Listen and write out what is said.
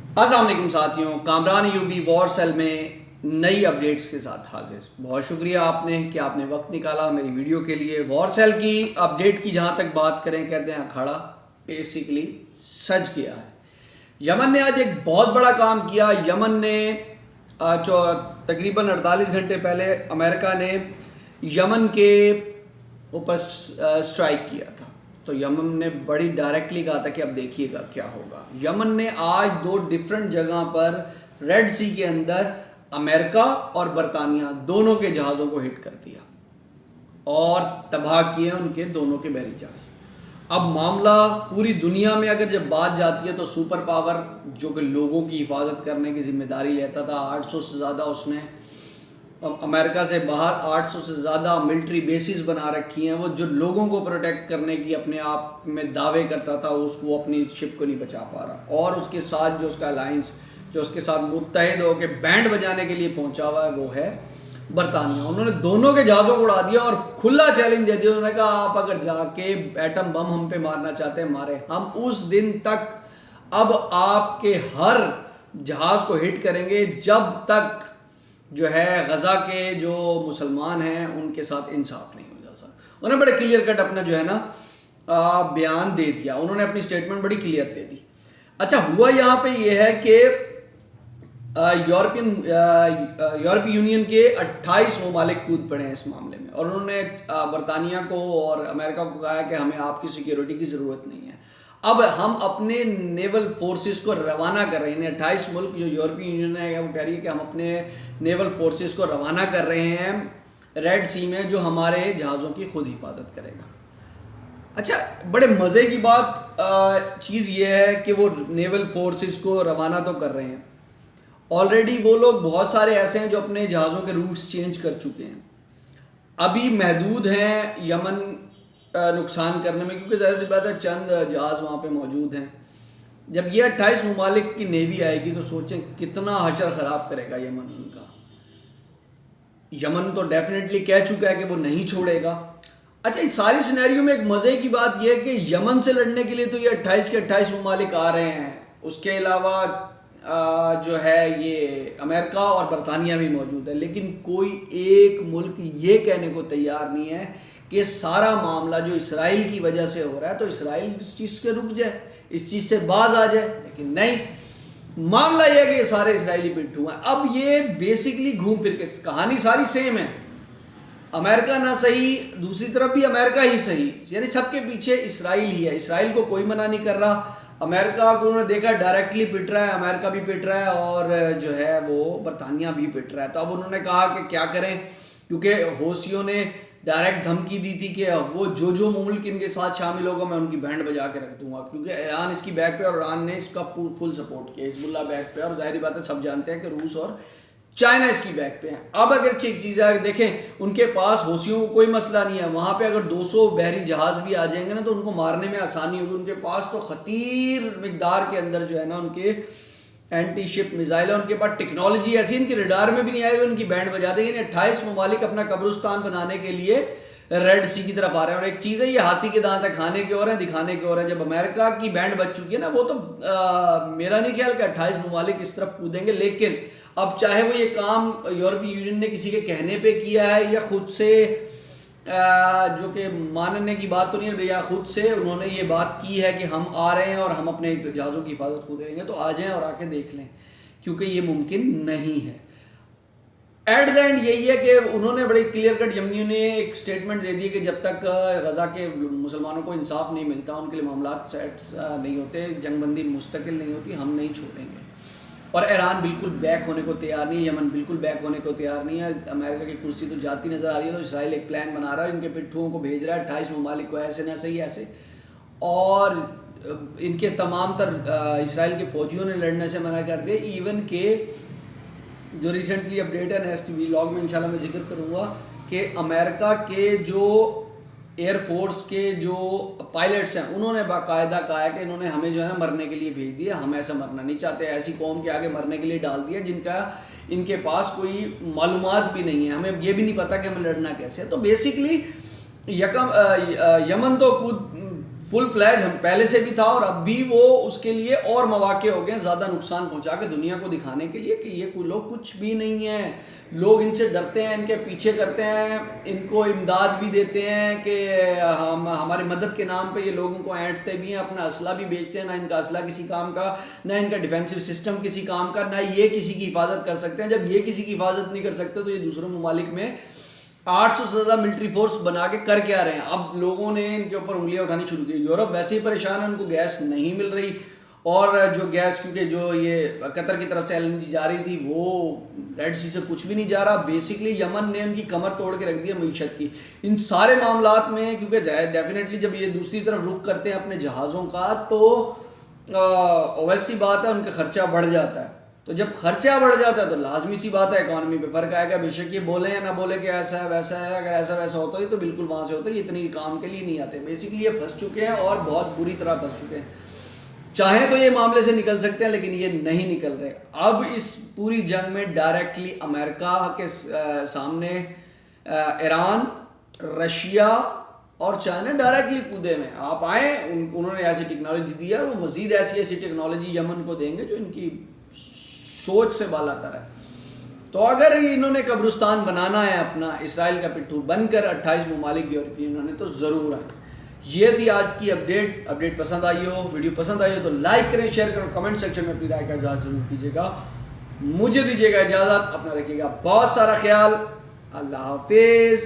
अस्सलाम वालेकुम साथियों, कामरान यूबी वॉर सेल में नई अपडेट्स के साथ हाजिर। बहुत शुक्रिया आपने कि आपने वक्त निकाला मेरी वीडियो के लिए। वॉर सेल की अपडेट की जहाँ तक बात करें, कहते हैं अखाड़ा बेसिकली सज गया है। यमन ने आज एक बहुत बड़ा काम किया। यमन ने जो तकरीबन 48 घंटे पहले अमेरिका ने यमन के ऊपर स्ट्राइक किया था। तो यमन ने बड़ी डायरेक्टली कहा था कि अब देखिएगा क्या होगा। यमन ने आज दो डिफरेंट जगह पर रेड सी के अंदर अमेरिका और बरतानिया दोनों के जहाज़ों को हिट कर दिया और तबाह किए उनके दोनों के बहरी जहाज़। अब मामला पूरी दुनिया में अगर जब बात जाती है तो सुपर पावर जो कि लोगों की हिफाजत करने की जिम्मेदारी लेता था, 800 से ज़्यादा उसने अमेरिका से बाहर 800 से ज़्यादा मिलिट्री बेसिस बना रखी हैं। वो जो लोगों को प्रोटेक्ट करने की अपने आप में दावे करता था, उसको अपनी शिप को नहीं बचा पा रहा। और उसके साथ जो उसका अलायंस जो उसके साथ मुत्तहिद होकर बैंड बजाने के लिए पहुंचा हुआ है वो है बरतानिया। उन्होंने दोनों के जहाज़ों को उड़ा दिया और खुला चैलेंज दे दिया। उन्होंने कहा आप अगर जाके एटम बम हम पे मारना चाहते हैं मारे, हम उस दिन तक अब आपके हर जहाज़ को हिट करेंगे जब तक जो है गज़ा के जो मुसलमान हैं उनके साथ इंसाफ नहीं हो जाता। उन्होंने बड़े क्लियर कट अपना जो है ना बयान दे दिया। उन्होंने अपनी स्टेटमेंट बड़ी क्लियर दे दी। अच्छा, हुआ यहाँ पे ये है कि यूरोपीय यूनियन के 28 ममालिक कूद पड़े हैं इस मामले में और उन्होंने बरतानिया को और अमेरिका को कहा है कि हमें आपकी सिक्योरिटी की ज़रूरत नहीं है। अब हम अपने नेवल फोर्सेस को रवाना कर रहे हैं। 28 मुल्क जो यूरोपीय यूनियन है वो कह रही है कि हम अपने नेवल फोर्सेस को रवाना कर रहे हैं रेड सी में, जो हमारे जहाज़ों की खुद हिफाजत करेगा। अच्छा, बड़े मज़े की बात चीज़ ये है कि वो नेवल फोर्सेस को रवाना तो कर रहे हैं, ऑलरेडी वो लोग बहुत सारे ऐसे हैं जो अपने जहाज़ों के रूट्स चेंज कर चुके हैं। अभी महदूद हैं यमन नुकसान करने में, क्योंकि ज़ाहिर सी बात है चंद जहाज़ वहाँ पे मौजूद हैं। जब ये 28 ममालिक की नेवी आएगी तो सोचें कितना हशर ख़राब करेगा यमन उनका। यमन तो डेफिनेटली कह चुका है कि वो नहीं छोड़ेगा। अच्छा, इस सारी सिनेरियो में एक मज़े की बात यह है कि यमन से लड़ने के लिए तो ये 28 के 28 ममालिक आ रहे हैं। उसके अलावा जो है ये अमेरिका और बरतानिया भी मौजूद है, लेकिन कोई एक मुल्क ये कहने को तैयार नहीं है कि सारा मामला जो इसराइल की वजह से हो रहा है तो इसराइल इस चीज़ से रुक जाए, इस चीज़ से बाज आ जाए। लेकिन नहीं, मामला यह है कि ये सारे इसराइली पिट्ठू हैं। अब ये बेसिकली घूम फिर के कहानी सारी सेम है। अमेरिका ना सही, दूसरी तरफ भी अमेरिका ही सही, यानी सबके पीछे इसराइल ही है। इसराइल को कोई मना नहीं कर रहा। अमेरिका को उन्होंने देखा डायरेक्टली पिट रहा है, अमेरिका भी पिट रहा है और जो है वो बरतानिया भी पिट रहा है। तो अब उन्होंने कहा कि क्या करें, क्योंकि हौसियों ने डायरेक्ट धमकी दी थी कि वो जो मुल्क इनके साथ शामिल होगा मैं उनकी बैंड बजा के रख दूंगा, क्योंकि ईरान इसकी बैक पे और ईरान ने इसका फुल सपोर्ट किया, हिजबुल्लाह बैक पे। और जाहिर बात है सब जानते हैं कि रूस और चाइना इसकी बैक पे है। अब अगर एक चीज़ है, देखें उनके पास हौसियों को कोई मसला नहीं है। वहाँ पे अगर 200 बहरी जहाज़ भी आ जाएंगे ना तो उनको मारने में आसानी होगी। उनके पास तो खतीर मिकदार के अंदर जो है ना उनके एंटी शिप मिसाइल है। उनके पास टेक्नोलॉजी ऐसी इनकी रडार में भी नहीं आएगी, उनकी बैंड बजा देगी। 28 ममालिक अपना कब्रिस्तान बनाने के लिए रेड सी की तरफ आ रहे हैं। और एक चीज़ है, ये हाथी के दांत खाने के और हैं, दिखाने के और हैं। जब अमेरिका की बैंड बज चुकी है ना, वो तो मेरा नहीं ख्याल कि 28 ममालिक इस तरफ कूदेंगे। लेकिन अब चाहे वो ये काम यूरोपीय यूनियन ने किसी के कहने पे किया है या खुद से, जो कि मानने की बात तो नहीं है भैया, खुद से उन्होंने ये बात की है कि हम आ रहे हैं और हम अपने जहाज़ों की हिफाजत खुद करेंगे, तो आ जाएं और आके देख लें, क्योंकि ये मुमकिन नहीं है। एट द एंड यही है कि उन्होंने बड़ी क्लियर कट यमनियों ने एक स्टेटमेंट दे दी कि जब तक गज़ा के मुसलमानों को इंसाफ नहीं मिलता, उनके लिए मामला सेट नहीं होते, जंगबंदी मुस्तकिल नहीं होती, हम नहीं छोड़ेंगे। और ईरान बिल्कुल बैक होने को तैयार नहीं है, यमन बिल्कुल बैक होने को तैयार नहीं है। अमेरिका की कुर्सी तो जाती नज़र आ रही है, तो इसराइल एक प्लान बना रहा है, इनके पिट्ठुओं को भेज रहा है 28 ममालिक को ऐसे ना सही ऐसे, और इनके तमाम तर इसराइल के फ़ौजियों ने लड़ने से मना कर दिया। इवन के जो रिसेंटली अपडेट है नेक्स्ट व्लॉग में इंशाल्लाह मैं जिक्र करूँगा कि अमेरिका के जो एयरफोर्स के जो पायलट्स हैं उन्होंने बाकायदा कहा है कि इन्होंने हमें जो है ना मरने के लिए भेज दिया, हम ऐसा मरना नहीं चाहते, ऐसी कौम के आगे मरने के लिए डाल दिया जिनका इनके पास कोई मालूमात भी नहीं है, हमें ये भी नहीं पता कि हमें लड़ना कैसे है। तो बेसिकली यमन तो खुद फुल फ्लैज हम पहले से भी था और अब भी वो उसके लिए और मौके हो गए ज़्यादा नुकसान पहुंचा के दुनिया को दिखाने के लिए कि ये कोई लोग कुछ भी नहीं है। लोग इनसे डरते हैं, इनके पीछे करते हैं, इनको इमदाद भी देते हैं कि हम हमारी मदद के नाम पे ये लोगों को ऐंठते भी हैं, अपना असला भी बेचते हैं। ना इनका असला किसी काम का, ना इनका डिफेंसिव सिस्टम किसी काम का, ना ये किसी की हिफाजत कर सकते हैं। जब ये किसी की हिफाजत नहीं कर सकते तो ये दूसरे ममालिक में 800 से ज़्यादा मिलिट्री फोर्स बना के कर क्या रहे हैं। अब लोगों ने इनके ऊपर उंगलियां उठानी शुरू की। यूरोप वैसे ही परेशान है, उनको गैस नहीं मिल रही और जो गैस, क्योंकि जो ये कतर की तरफ से LNG जा रही थी वो रेड सी से कुछ भी नहीं जा रहा। बेसिकली यमन ने उनकी कमर तोड़ के रख दी है मीशत की इन सारे मामलात में, क्योंकि डेफिनेटली जब ये दूसरी तरफ रुख करते हैं अपने जहाज़ों का तो वैसी बात है उनका खर्चा बढ़ जाता है। तो जब खर्चा बढ़ जाता है तो लाजमी सी बात है इकॉनमी पे फ़र्क आएगा। बेशक ये बोले या ना बोले कि ऐसा है वैसा है, अगर ऐसा वैसा होता है तो बिल्कुल वहाँ से होता है, ये इतनी काम के लिए नहीं आते। बेसिकली ये फंस चुके हैं और बहुत बुरी तरह फंस चुके हैं। चाहें तो ये मामले से निकल सकते हैं लेकिन ये नहीं निकल रहे। अब इस पूरी जंग में डायरेक्टली अमेरिका के सामने ईरान, रशिया और चाइना डायरेक्टली कूदे में। आप आए, उन्होंने ऐसी टेक्नोलॉजी दी है, वो मजीद ऐसी टेक्नोलॉजी यमन को देंगे जो इनकी सोच से बालातर है। तो अगर इन्होंने कब्रिस्तान बनाना है अपना, इसराइल का पिट्ठू बनकर 28 ममालिक यूरोपियन ने, तो ज़रूर आए। ये थी आज की अपडेट पसंद आई हो, वीडियो पसंद आई हो तो लाइक करें, शेयर करें, कमेंट सेक्शन में अपनी राय का इजहार जरूर कीजिएगा। मुझे दीजिएगा इजाज़त, अपना रखिएगा बहुत सारा ख्याल। अल्लाह हाफिज़।